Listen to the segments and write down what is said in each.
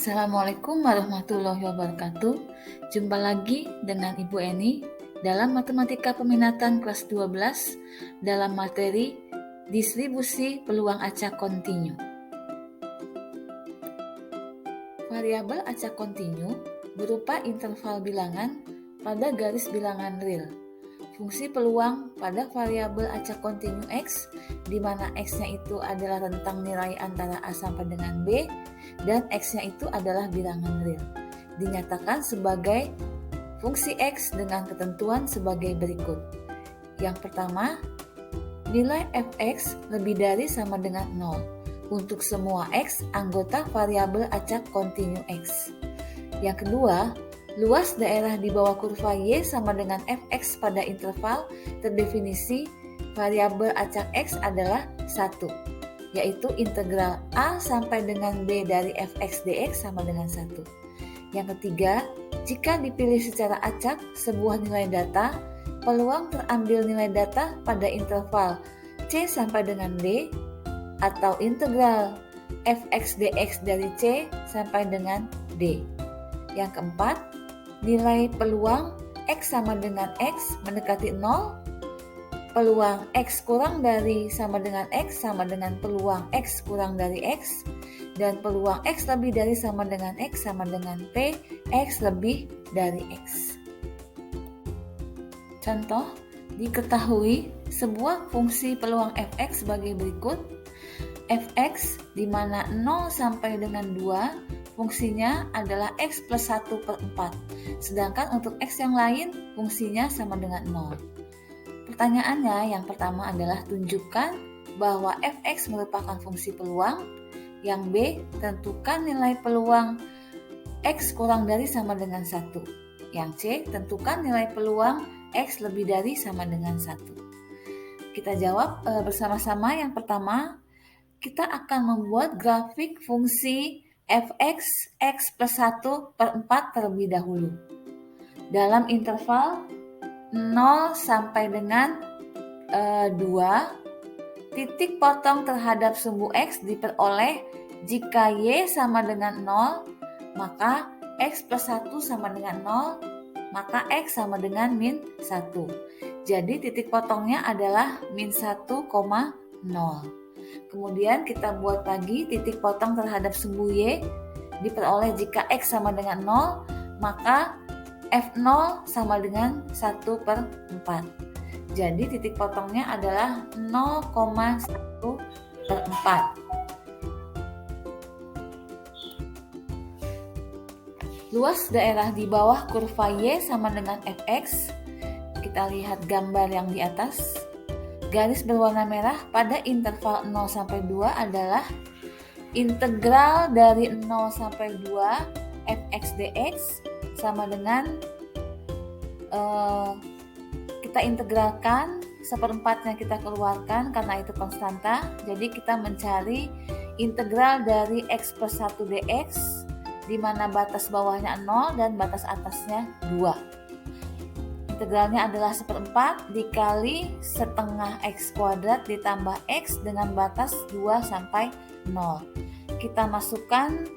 Assalamualaikum warahmatullahi wabarakatuh. Jumpa lagi dengan Ibu Eni dalam Matematika Peminatan kelas 12 dalam materi distribusi peluang acak kontinu. Variabel acak kontinu berupa interval bilangan pada garis bilangan real. Fungsi peluang pada variabel acak kontinu X, di mana X-nya itu adalah rentang nilai antara A sampai dengan B, dan X-nya itu adalah bilangan real. Dinyatakan sebagai fungsi X dengan ketentuan sebagai berikut. Yang pertama, nilai fx lebih dari sama dengan 0 untuk semua X anggota variabel acak kontinu X. Yang kedua, luas daerah di bawah kurva Y sama dengan fx pada interval terdefinisi variabel acak X adalah 1, yaitu integral A sampai dengan B dari fx dx sama dengan 1. Yang ketiga, jika dipilih secara acak sebuah nilai data, peluang terambil nilai data pada interval C sampai dengan D atau integral fx dx dari C sampai dengan D. Yang keempat, nilai peluang X sama dengan X mendekati 0, peluang X kurang dari sama dengan X sama dengan peluang X kurang dari X, dan peluang X lebih dari sama dengan X sama dengan P, X lebih dari X. Contoh, diketahui sebuah fungsi peluang fx sebagai berikut. Fx di mana 0 sampai dengan 2 fungsinya adalah x plus 1 per 4, sedangkan untuk x yang lain fungsinya sama dengan 0. Pertanyaannya yang pertama adalah tunjukkan bahwa fx merupakan fungsi peluang. Yang B, tentukan nilai peluang x kurang dari sama dengan 1. Yang C, tentukan nilai peluang x lebih dari sama dengan 1. Kita jawab bersama-sama. Yang pertama, kita akan membuat grafik fungsi fx x plus 1 per 4 terlebih dahulu. Dalam interval 0 sampai dengan 2, titik potong terhadap sumbu x diperoleh jika y sama dengan 0, maka x plus 1 sama dengan 0, maka x sama dengan min 1. Jadi titik potongnya adalah min 1,0. Kemudian kita buat lagi titik potong terhadap sumbu y diperoleh jika x sama dengan 0, maka f0 sama dengan 1 per 4. Jadi titik potongnya adalah 0,1 per 4. Luas daerah di bawah kurva y sama dengan fx. Kita lihat gambar yang di atas. Garis berwarna merah pada interval 0 sampai 2 adalah integral dari 0 sampai 2 fx dx sama dengan kita integralkan seperempatnya kita keluarkan karena itu konstanta. Jadi kita mencari integral dari x plus 1 dx di mana batas bawahnya 0 dan batas atasnya 2. Integralnya adalah seperempat dikali setengah x kuadrat ditambah x dengan batas 2 sampai 0. Kita masukkan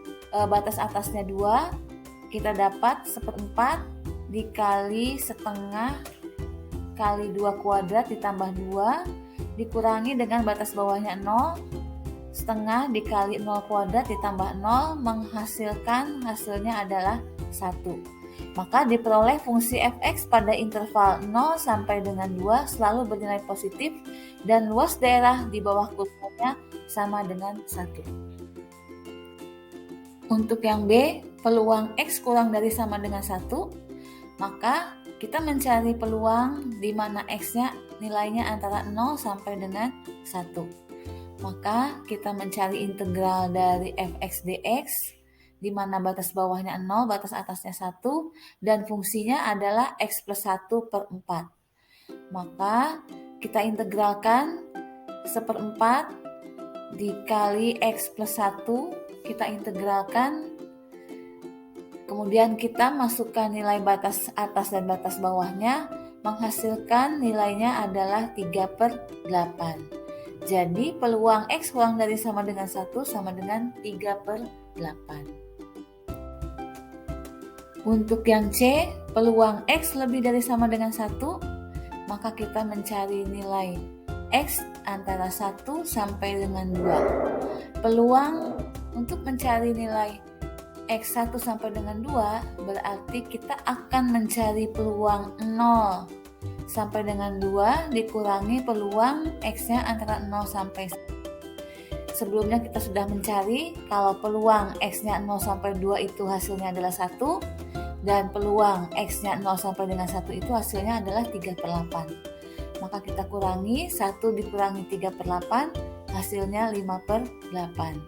batas atasnya 2, kita dapat seperempat dikali setengah kali 2 kuadrat ditambah 2 dikurangi dengan batas bawahnya 0, setengah dikali 0 kuadrat ditambah 0 menghasilkan hasilnya adalah 1. Maka diperoleh fungsi fx pada interval 0 sampai dengan 2 selalu bernilai positif dan luas daerah di bawah kurvanya sama dengan 1. Untuk yang B, peluang x kurang dari sama dengan 1, maka kita mencari peluang di mana x-nya nilainya antara 0 sampai dengan 1. Maka kita mencari integral dari fx dx di mana batas bawahnya 0, batas atasnya 1, dan fungsinya adalah x plus 1 per 4. Maka kita integralkan seperempat dikali x plus 1, kita integralkan, kemudian kita masukkan nilai batas atas dan batas bawahnya, menghasilkan nilainya adalah 3 per 8. Jadi peluang x kurang dari sama dengan 1 sama dengan 3 per 8. Untuk yang C, peluang X lebih dari sama dengan 1, maka kita mencari nilai X antara 1 sampai dengan 2. Peluang untuk mencari nilai X1 sampai dengan 2 berarti kita akan mencari peluang 0 sampai dengan 2 dikurangi peluang X-nya antara 0 sampai 1. Sebelumnya kita sudah mencari kalau peluang X-nya 0 sampai 2 itu hasilnya adalah 1 dan peluang X-nya 0 sampai dengan 1 itu hasilnya adalah 3/8. Maka kita kurangi 1 dikurangi 3/8 hasilnya 5/8.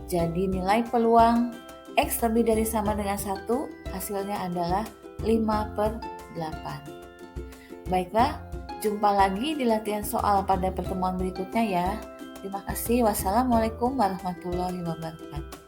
Jadi nilai peluang X lebih dari sama dengan 1 hasilnya adalah 5/8. Baiklah, jumpa lagi di latihan soal pada pertemuan berikutnya ya. Terima kasih. Wassalamualaikum warahmatullahi wabarakatuh.